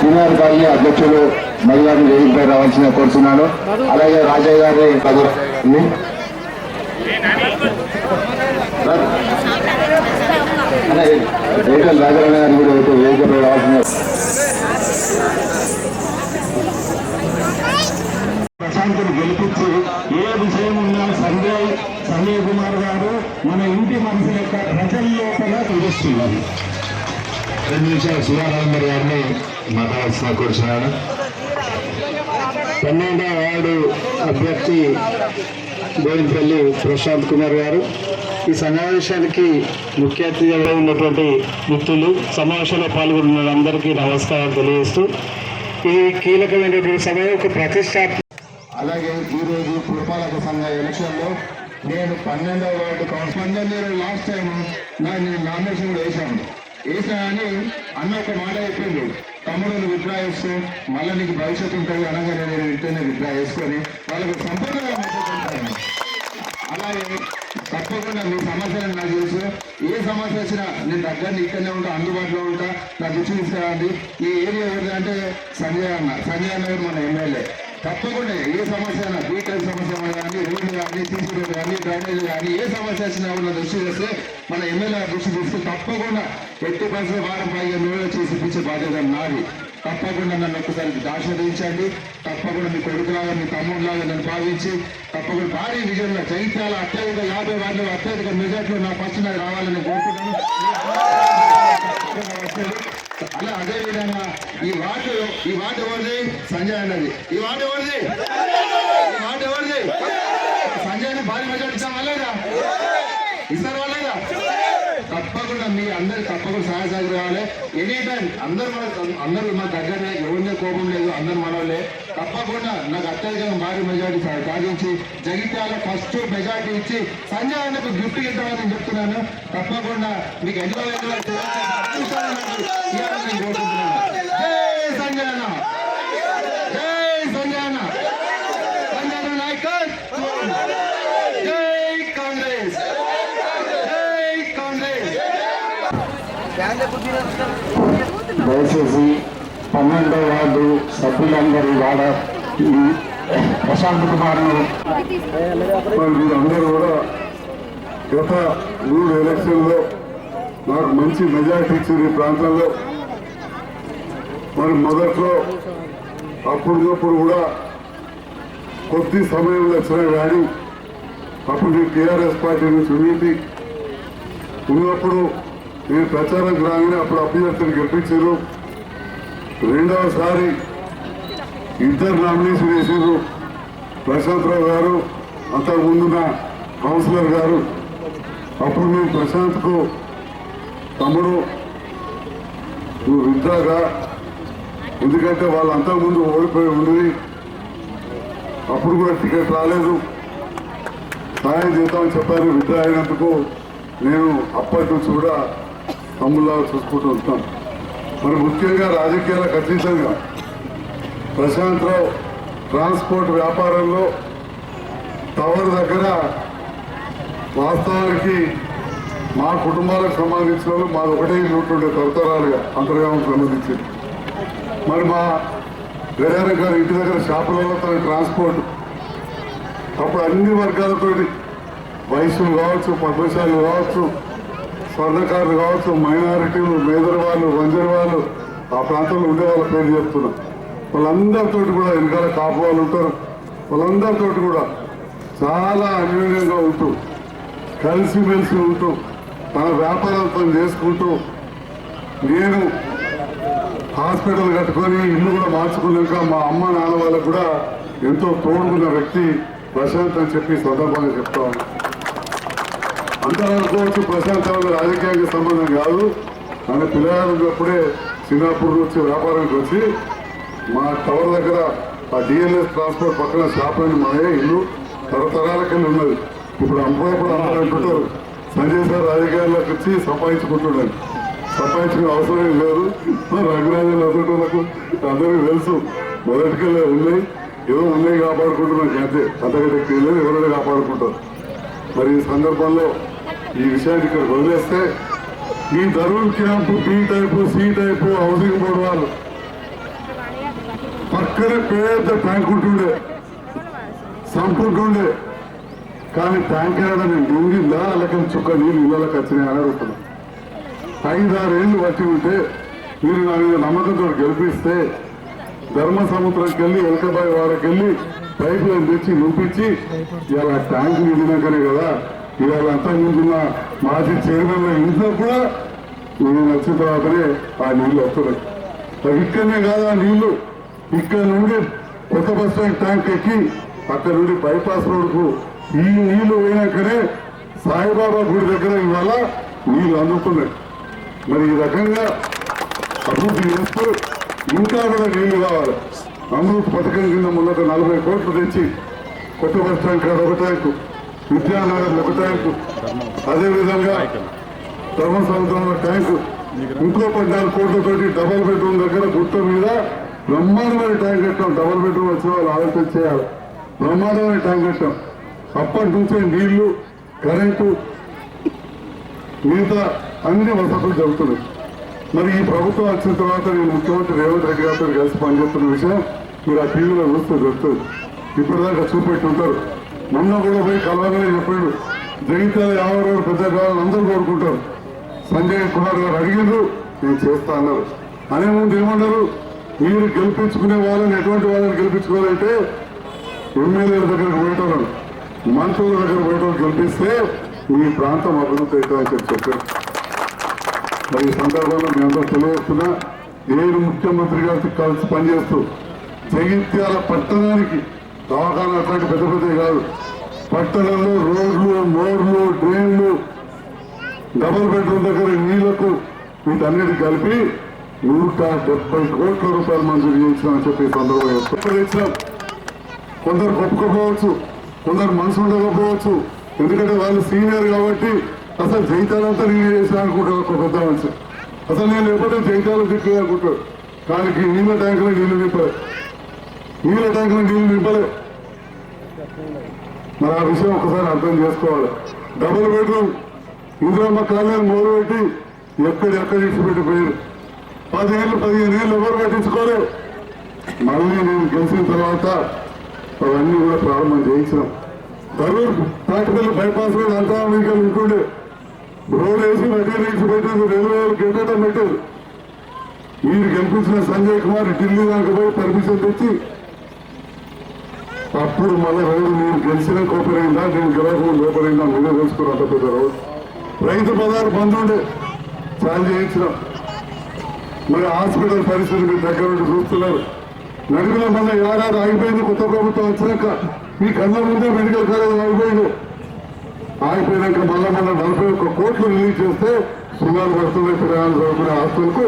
Senior colony అధ్యక్షులు మధుగారిని వేదికపై రావాల్సిన కోరుతున్నాను. అలాగే రాజయ్య గారి రేటల్ రాజారాయణ గారిని కూడా వేదికపై రావాల్సిన ప్రశాంత్ను గెలిపించి ఏ విషయం ఉన్నా సంజయ్ కుమార్ గారు మన ఇంటి మనసు యొక్క ప్రజల లోపల చూపిస్తున్నారు. 2 నిమిషాలు శివానంద గారిని మాట్లాడాల్సిన కూర్చున్నాను. 12వ వార్డు అభ్యర్థి బోయినపల్లి ప్రశాంత్ కుమార్ గారు ఈ సమావేశానికి ముఖ్య అతిథిగా ఉన్నటువంటి మిత్రులు, సమావేశంలో పాల్గొన్న అందరికీ నమస్కారం తెలియజేస్తూ ఈ కీలకమైనటువంటి సమయం ఒక ప్రతిష్టాత్మక. అలాగే ఈరోజు పురపాలక సంఘ ఎలక్షన్లో నేను 12వ వార్డు కౌన్సిలర్. మీరు లాస్ట్ టైం నేను నామినేషన్ వేసాను అని అన్న ఒక మాట చెప్పింది, తమ్ముడు విత్డ్రా చేస్తూ మళ్ళీ నీకు భవిష్యత్తు ఉంటుంది అనగానే నేను ఇంటనే విత్డ్రా చేసుకొని వాళ్ళకు సంపూర్ణంగా మద్దతు. అలాగే తప్పకుండా మీ సమస్యలను నాకు తెలుసు. ఏ సమస్య వచ్చినా నేను దగ్గరని ఇక్కడనే ఉంటా, అందుబాటులో ఉంటా, నా దృష్టి తీసుకురాండి. ఈ ఏరియా ఎవరిది అంటే సంజయ్ అన్న గారు మన ఎమ్మెల్యే. తప్పకుండా ఏ సమస్య అయినా, బీటెల్ సమస్య కానీ, రోడ్లు కానీ, సీసీ రోడ్లు కానీ, డ్రైనేజ్ కానీ, ఏ సమస్య వచ్చినా ఉన్న దృష్టి చేస్తే మన ఎమ్మెల్యే దృష్టి తీసుకుని తప్పకుండా 80% వారం 15 రోజులు చేసి ఇప్పించే బాధ్యత నాది. తప్పకుండా నన్ను ఒక్కసారి ఆశీర్వదించండి. తప్పకుండా మీ కొడుకులాగా, మీ తమ్ముడులాగా నన్ను భావించి తప్పకుండా భారీ విజయంలో జైత్యాల అత్యధిక 50 వార్డులు అత్యధిక మెజార్టీలో నా ఫస్ట్ నాకు రావాలని కోరుకుంటాను. అలా అదే విధంగా ఈ వార్డు ఎవరిది? సంజయ్ అన్నది. ఈ వార్డు ఎవరిది? సంజయ్ భారీ మెజార్టీ ఇస్తాం వాళ్ళేదా? ఇస్తారు వాళ్ళేదా? తప్పకుండా మీ అందరు తప్పకుండా సహాయ సహకారం కావాలి. ఎనీ టైం అందరూ మా దగ్గరనే, ఎవరినే కోపం లేదు, అందరు మనోళ్ళే. తప్పకుండా నాకు అత్యధికంగా భారీ మెజార్టీ సాధించి జగిత్యాల ఫస్ట్ మెజార్టీ ఇచ్చి సంజయ్ అన్నకు గిఫ్ట్ ఇద్దామని చెప్తున్నాను. తప్పకుండా మీకు ఎన్నో కోరుకుంటున్నాను. జై సంజయ్ అన్న, జై సంజయ్ అన్న, సంజయ్ అన్న నాయకర్, జై కాంగ్రెస్, జై కాంగ్రెస్. దయచేసి 12వ వార్డు సభ్యులందరూ వాడ ప్రశాంత్ కుమార్ వీరందరూ కూడా గత 3 ఎలక్షన్లో నాకు మంచి మెజార్టీ ఇచ్చింది ఈ ప్రాంతంలో. మరి మొదట్లో అప్పుడు కూడా కొద్ది సమయంలో వచ్చినా కానీ అప్పుడు టీఆర్ఎస్ పార్టీ నుంచి ఉన్నప్పుడు నేను ప్రచారం రాగానే అప్పుడు అభ్యర్థిని గెలిపించారు. రెండవసారి 2 నామినేషన్ వేసారు, ప్రశాంతరావు గారు, అంతకుముందున్న కౌన్సిలర్ గారు. అప్పుడు నేను ప్రశాంత్కు తమ్ముడు నువ్వు విత్డ్రాగా, ఎందుకంటే వాళ్ళు అంతకుముందు ఓడిపోయి ఉండేది, అప్పుడు కూడా టికెట్ రాలేదు, సహాయం చేద్దామని చెప్పారు. విత్డ్రా అయినందుకు నేను అప్పటి నుంచి కూడా తమ్ముళ్ళగా చూసుకుంటూ ఉంటాం. మరి ముఖ్యంగా రాజకీయాలకు అతీతంగా ప్రశాంతరావు ట్రాన్స్పోర్ట్ వ్యాపారంలో టవర్ దగ్గర వాస్తవానికి మా కుటుంబాలకు సంబంధించిన వాళ్ళు మాది ఒకటే ఉంటుండే తరతరాలుగా అంతర్గామం సంబంధించి. మరి మా గడియారం గారు ఇంటి దగ్గర షాపులలో తన ట్రాన్స్పోర్ట్ అప్పుడు అన్ని వర్గాలతో వయసులు కావచ్చు, పద్మశాలు కావచ్చు, స్వర్ణకారులు కావచ్చు, మైనారిటీలు, మేదరవాళ్ళు, వంజరవాళ్ళు, ఆ ప్రాంతంలో ఉండే వాళ్ళ పేరు చెప్తున్నా. వాళ్ళందరితో కూడా వెనకాల కాపు వాళ్ళు ఉంటారు. వాళ్ళందరితో కూడా చాలా అన్యోన్యంగా ఉంటూ, కలిసిమెలిసి ఉంటూ, తన వ్యాపారాలతో చేసుకుంటూ, నేను హాస్పిటల్ కట్టుకొని ఇల్లు కూడా మార్చుకున్నాక మా అమ్మ నాన్న వాళ్ళకు కూడా ఎంతో తోడుకున్న వ్యక్తి ప్రశాంత్ అని చెప్పి సందర్భంగా చెప్తా ఉన్నా. అంతా అనుకోవచ్చు ప్రశాంత్ వాళ్ళ రాజకీయానికి సంబంధం కాదు. ఆయన పిల్లగాడున్నప్పుడే సింగాపూర్ నుంచి వ్యాపారానికి వచ్చి మా టవర్ దగ్గర ఆ డిఎల్ఎస్ ట్రాన్స్పోర్ట్ పక్కన షాప్ అని మాయే ఇల్లు తరతరాలకెళ్ళి ఉన్నది. ఇప్పుడు అమ్మాయిప్పుడు అందరూ అంటుంటారు సంజయ్ సార్ రాజకీయాల్లోకి వచ్చి సంపాదించుకుంటున్నాడు. సంపాదించుకునే అవసరం లేదు. రంగరాజు అసలులకు అందరికీ తెలుసు, మొదటికెళ్ళే ఉన్నాయి, ఏదో ఉన్నాయి కాపాడుకుంటున్నాం అంతే, అంతకంటే తెలియదు, ఎవరైనా కాపాడుకుంటారు. మరి ఈ సందర్భంలో ఈ విషయాన్ని ఇక్కడ వదిలేస్తే ఈ Dharur camp, B type, C type housing board వాళ్ళు పక్కనే పెద్ద ట్యాంక్ ఉంటుండే, సంపుంటుండే. కానీ ట్యాంక్ ఏడాది నిండిందా అలాగే చుక్క నీళ్ళు ఇళ్ళకి వచ్చినాయి అని అడుగుతున్నాం. 5-6 ఏళ్ళు బట్టి ఉంటే మీరు నా మీద నమ్మకంతో గెలిపిస్తే ధర్మ సముద్రంకి వెళ్ళి ఎలకబాయి వారికి వెళ్ళి పైప్ లైన్ తెచ్చి నింపించి ఇలా ట్యాంక్ నిండినాకనే కదా ఇవాళ అంతా ముందున్న మాజీ చైర్మన్ ఇంట్లో కూడా నేను వచ్చిన తర్వాతనే ఆ నీళ్లు వస్తున్నాయి. మరి ఇక్కడనే కాదు ఆ నీళ్లు, ఇక్కడ నుండి కొత్త బస్ స్టాండ్ ట్యాంక్ ఎక్కి అక్కడ నుండి బైపాస్ రోడ్కు ఈ నీళ్లు పోయినాకనే సాయిబాబా గుడి దగ్గర ఇవాళ నీళ్లు అందుతున్నాయి. మరి ఈ రకంగా అభివృద్ధి చేస్తూ ఇంకా కూడా నీళ్లు కావాలి. అమృత్ పథకం కింద మొన్న 40 కోట్లు తెచ్చి కొత్త బస్ స్టాండ్ కాడ ఒక ట్యాంకు, విద్యానగర్ ఒక ట్యాంకు, అదేవిధంగా ధర్మ సముద్రంలో ట్యాంకు, ఇంకో 14 కోట్లతోటి డబల్ బెడ్రూమ్ దగ్గర గుట్ట మీద బ్రహ్మాండమైన ట్యాంక్ కట్టాం. డబల్ బెడ్రూమ్ వచ్చిన వాళ్ళు ఆలోచన చేయాలి. బ్రహ్మాండమైన ట్యాంక్ కట్టాం. అప్పటి నుంచే నీళ్లు, కరెంటు, మిగతా అన్ని వసతులు జరుగుతున్నాయి. మరి ఈ ప్రభుత్వం వచ్చిన తర్వాత నేను ముఖ్యమంత్రి రేవంత్ రెడ్డి గారితో కలిసి పనిచేస్తున్న విషయం మీరు ఆ టీవీలో చూస్తూ దొరుకుతుంది. ఇప్పటిదాకా చూపెట్టి ఉంటారు. మొన్న కూడా పోయి కలవగానే చెప్పాడు, జగిత్యాల 50 రోజులు పెద్ద కావాలని అందరూ కోరుకుంటారు. సంజయ్ కుమార్ గారు అడిగిండ్రు, నేను చేస్తా అన్నారు. అనే ముందు ఏమన్నారు, మీరు గెలిపించుకునే వాళ్ళని ఎటువంటి వాళ్ళని గెలిపించుకోవాలంటే ఎమ్మెల్యేల దగ్గరకు పోయేటోళ్ళు, మంత్రుల దగ్గర పోయేటోళ్ళు గెలిపిస్తే ఈ ప్రాంతం అభివృద్ధి అవుతుందని చెప్పారు. మరి ఈ సందర్భంలో మీ అందరూ తెలియజేస్తున్నా, నేను ముఖ్యమంత్రి గారికి కలిసి పనిచేస్తూ జగిత్యాల పట్టణానికి దవాఖానా అట్లాంటి పెద్ద పెద్దవి కాదు, పట్టణంలో రోడ్లు, మోర్లు, డ్రైన్లు, డబుల్ బెడ్రూమ్ దగ్గర నీళ్లకు వీటన్నిటి కలిపి 170 కోట్ల రూపాయలు మంజూరు చేయించామని చెప్పి సందర్భంగా ఇచ్చినాం. కొందరు ఒప్పుకోపోవచ్చు, కొందరు మనసు ఉండకపోవచ్చు. ఎందుకంటే వాళ్ళు సీనియర్ కాబట్టి అసలు జైతాలంతా నేను చేసిన అనుకుంటారు. ఒక పెద్ద మనిషి అసలు నేను లేకపోతే జైతాలు దిక్కు అనుకుంటారు. కానీ నీళ్ళ ట్యాంకులో నీళ్లు నింపలే, నీళ్ళ ట్యాంకులో నీళ్లు నింపలే. మరి ఆ విషయం ఒకసారి అర్థం చేసుకోవాలి. డబుల్ బెడ్రూమ్ ఇంద్రమ్మ కాలేజీ మోరు పెట్టి ఎక్కడెక్కడ ఇచ్చిపెట్టిపోయారు. 10 ఏళ్ళు 15 ఏళ్ళు ఎవరు పట్టించుకోలేదు. మళ్ళీ నేను గెలిచిన తర్వాత అవన్నీ కూడా ప్రారంభం చేయించినాం. ధరూర్ తాటిపల్లి బైపాస్ రోడ్ అంతా మీకు ఉంటుండే, రోడ్ వేసి మెటీరియల్స్ పెట్టారు, రైల్వే గెట్టడం పెట్టారు. మీరు గెలిపించిన సంజయ్ కుమార్ ఢిల్లీ దాకా పోయి పర్మిషన్ తెచ్చి అప్పుడు మళ్ళీ రోడ్డు నేను గెలిచిన కోపరైందా, నేను గెలవకుండా లోపరైందా మీరే తెలుసుకుని అంత పెద్ద రోడ్. రైతు బజార్ బంద్ ఉండే, చాలా చేయించినాం. మరి హాస్పిటల్ పరిస్థితి మీరు దగ్గర నుండి చూస్తున్నారు. నడిపిన మళ్ళీ ఏడాది ఆగిపోయింది. కొత్త ప్రభుత్వం వచ్చినాక మీ కళ్ళ ముందే మెడికల్ కాలేజ్ ఆగిపోయింది. ఆగిపోయినాక మళ్ళా 41 కోట్లు రిలీజ్ చేస్తే సుమారు పడుతున్నాయి. పిల్లలు చదువుకునే హాస్టల్కు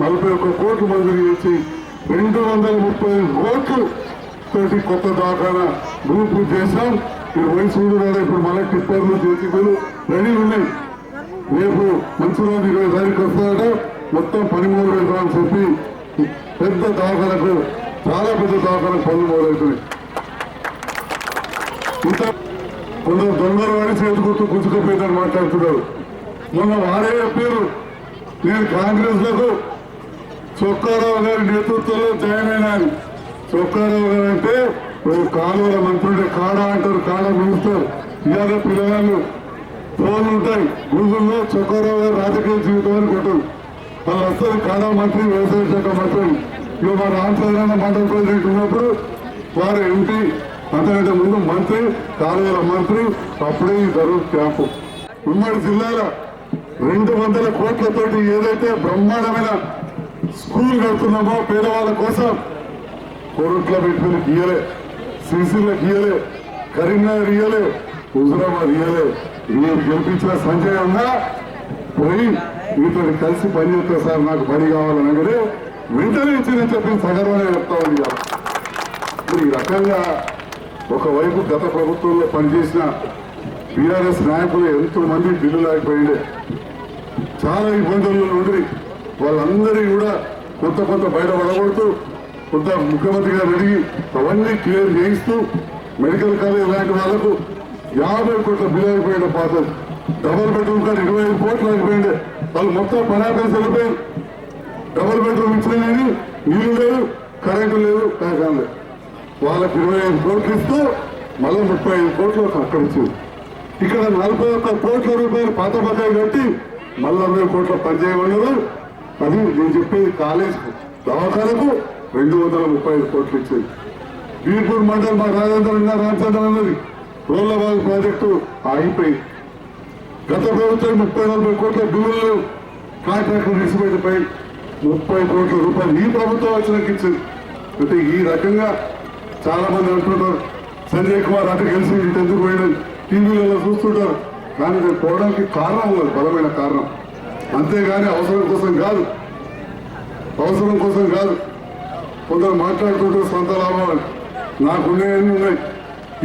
41 కోట్లు మంజూరు చేసి 230 కోట్లు తోటి కొత్త దవాఖానా భూమి పూజ చేశాం. మీరు వయసు ఇప్పుడు మళ్ళీ టిప్పర్లు జేసీబీలు రెడీ ఉన్నాయి. రేపు మంచి రోజు 20 తారీఖు వస్తారట, మొత్తం పని మొదలవుతామని చెప్పి పెద్ద దవాఖానకు, చాలా పెద్ద దవాఖానకు పనులు మొదలవుతున్నాయి. ఇంకా కొందరు దొంగలు వాడి చేతుకుంటూ గుంజుకపోయిందని మాట్లాడుతున్నారు. మొన్న వారే చెప్పారు, నేను కాంగ్రెస్ లకు చొక్కారావు గారి నేతృత్వంలో జాయిన్ అయినాను. చొక్కారావు గారు అంటే కాలువల మంత్రుంటే కాడా అంటారు, కాడా మిగులుతారు. ఇవాళ పిల్లగాళ్ళు ఫోన్లు ఉంటాయి గూగుల్లో, చొక్కారావు గారు రాజకీయ జీవితం అని కొట్టరు. వాళ్ళు వస్తారు కాడా మంత్రి, వ్యవసాయ శాఖ మంత్రి. ఇక మా రామచంద్రన్న మండల ప్రెసిడెంట్ ఉన్నప్పుడు వారు ఎంపీ, అంతకంటే ముందు మంత్రి, కాలువల మంత్రి. అప్పుడే ఈ ధరూర్ క్యాంపు ఉమ్మడి జిల్లాల 200 కోట్లతోటి ఏదైతే బ్రహ్మాండమైన స్కూల్ కడుతున్నామో పేదవాళ్ళ కోసం, కోరుట్ల పెట్టుకుని గీయలే, సిరిసిల్ల గీయలే, కరీంనగర్ ఇయ్యలే, హుజురాబాద్ ఇయ్యలే. మీరు గెలిపించిన సంజయ్ అన్న పోయి మీతో కలిసి పని చేస్తా సార్, నాకు పని కావాలనగానే వెంటనే ఇచ్చిందని చెప్పి సగర్వంగా చెప్తా ఉంది. ఈ రకంగా ఒకవైపు గత ప్రభుత్వంలో పనిచేసిన బీఆర్ఎస్ నాయకులు ఎంతో మంది బిల్లులు ఆగిపోయిండే, చాలా ఇబ్బందుల్లో ఉండి వాళ్ళందరినీ కూడా కొంత బయటపడబడుతూ కొంత ముఖ్యమంత్రి గారు అడిగి అవన్నీ క్లియర్ చేయిస్తూ మెడికల్ కాలేజ్ లాంటి వాళ్ళకు 50 కోట్ల బిల్లు అయిపోయిండే. పాత డబుల్ బెడ్రూమ్ కానీ 25 కోట్లు అయిపోయిండే. వాళ్ళు మొత్తం పనాపేసి వెళ్ళిపోయారు. డబుల్ బెడ్రూమ్ ఇచ్చినా కానీ నీళ్లు లేవు, కరెంటు లేదు, ప్యాకాన్ లేదు. వాళ్ళకి 25 కోట్లు ఇస్తూ మళ్ళీ 35 కోట్లు అక్కడ ఇచ్చింది. ఇక్కడ 41 కోట్ల రూపాయలు పాత బకాయి కట్టి మళ్ళీ 60 కోట్ల పనిచేయమన్నారు. అది నేను చెప్పేది కాలేజ్ దవాఖానకు 235 కోట్లు ఇచ్చింది. బీర్పూర్ మండలం మా రామచంద్ర అన్నది రోళ్లబాగ్ ప్రాజెక్టు ఆగిపోయింది. గత ప్రభుత్వం 30-40 కోట్ల బిల్లులు కాంట్రాక్టులు తీసిపెట్టిపోయి 30 కోట్ల రూపాయలు ఈ ప్రభుత్వం వచ్చినాక ఇచ్చింది. అంటే ఈ రకంగా చాలా మంది అంటుంటారు సంజయ్ కుమార్ అటు గెలిచి ఇటు ఎందుకు పోయినది టీవీలలో చూస్తుంటారు. కానీ నేను పోవడానికి కారణం ఉన్నది, బలమైన కారణం. అంతేగాని అవసరం కోసం కాదు, అవసరం కోసం కాదు. కొందరు మాట్లాడుతుంటారు సొంత లాభాలు. నాకున్నాయన్నీ ఉన్నాయి.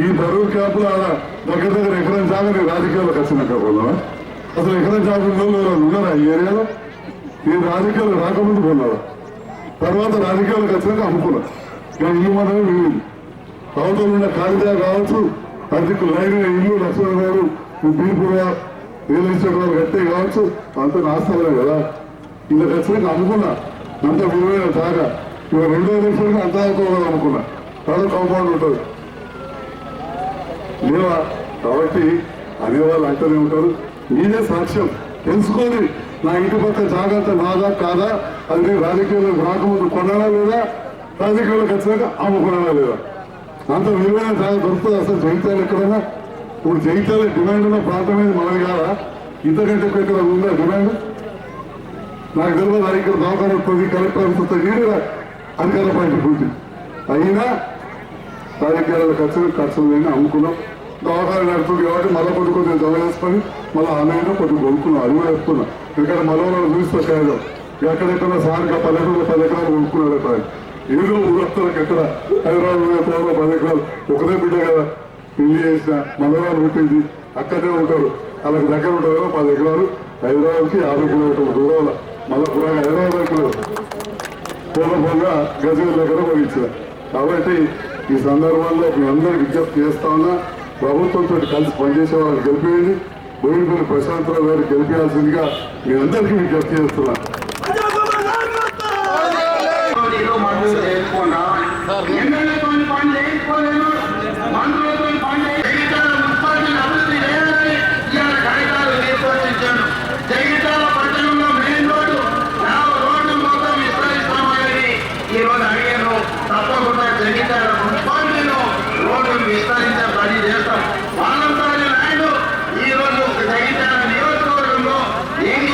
ఈ బరువు క్యాంపులు ఆడ దగ్గర దగ్గర ఎకరం జాగా రాజకీయాలకు వచ్చినాక పోదామా? అసలు ఎకరం జాగా ఉన్నారా ఈ ఏరియాలో? నేను రాజకీయాలు రాకముందు కొన్నాను, తర్వాత రాజకీయాలకు వచ్చినాక అమ్ముకున్నా. కానీ ఇల్లు మాత్రమే మిగిలింది. అవతల ఉన్న కాగితా కావచ్చు, అద్దెకు లైన్ ఇల్లు లక్ష్మణ గారు బీర్పూర్ రియల్ ఎస్టేట్ వాళ్ళు కట్టే కావచ్చు, అంత నాస్తలే కదా. ఇళ్ళకి వచ్చినాక అమ్ముకున్నా. అంత విలువైన జాగా ఇక 2 లక్షలకి అంత అమ్ముకున్నా. తర్వాత కాంపౌండ్ ఉంటుంది లేవా? కాబట్టి అనేవాళ్ళు అంటూనే ఉంటారు. మీదే సాక్ష్యం తెలుసుకొని నా ఇంటి పక్క జాగ్రత్త నాదా కాదా అది నేను రాజకీయాలకు రాకముందు కొన్నానా లేదా, రాజకీయాలకు వచ్చినాక అమ్ముకున్నానా లేదా. అంత విలువైన జాగా దొరుకుతుంది అసలు జగిత్యాలు ఎక్కడైనా? ఇప్పుడు జగిత్యాల డిమాండ్ ఉన్న ప్రాంతం మీద మనది కాదా? ఇంతకంటే ఎక్కడ ఉందా డిమాండ్? నాకు తెలియదు. అది ఇక్కడ దవాఖాన వస్తుంది, కలెక్టర్ వస్తుంది, నీరుగా అధికార పార్టీ పూర్తి అయినా రాజకీయాలకు వచ్చిన ఖర్చులు లేని అమ్ముకున్నాం. దవాఖాన నడుతుంది కాబట్టి మళ్ళీ కొద్ది జమ చేసుకొని మళ్ళీ ఆన్లైన్లో కొద్దిగా కొనుక్కున్నాం. అది కూడా చెప్తున్నా. ఎందుకంటే మళ్ళీ చూస్తే కాదు ఎక్కడెక్కడ సార్గా 10 ఎకరాలు కొనుక్కున్నాడు. ఏదో ఊరొస్తాలకు ఎక్కడ హైదరాబాద్ 10 ఎకరాలు ఒకదే బిడ్డ కదా పెళ్లి చేసిన మందరాలు పెట్టింది అక్కడే ఉంటారు. వాళ్ళకి దగ్గర ఉంటారు 10 ఎకరాలు. హైదరాబాద్కి 50 కిలోమీటర్ల దూరంలో మళ్ళీ కూడా హైదరాబాద్ పూర్వభంగా గజల దగ్గర పోయించిన. కాబట్టి ఈ సందర్భంలో మీ అందరూ విజ్ఞప్తి చేస్తా ఉన్నా, ప్రభుత్వంతో కలిసి పనిచేసే వాళ్ళకి గెలిపేయండి. బోయినపల్లి ప్రశాంతరావు గారికి గెలిపేయాల్సిందిగా మీ అందరికీ విజ్ఞప్తి చేస్తున్నా. తప్పకుండా జగిత్యాల మున్సిపాలిటీలో రోడ్డును విస్తరించే పని చేస్తాం. వాలంతారి నాయుడు ఈ రోజు జగిత్యాల నియోజకవర్గంలో ఏంటి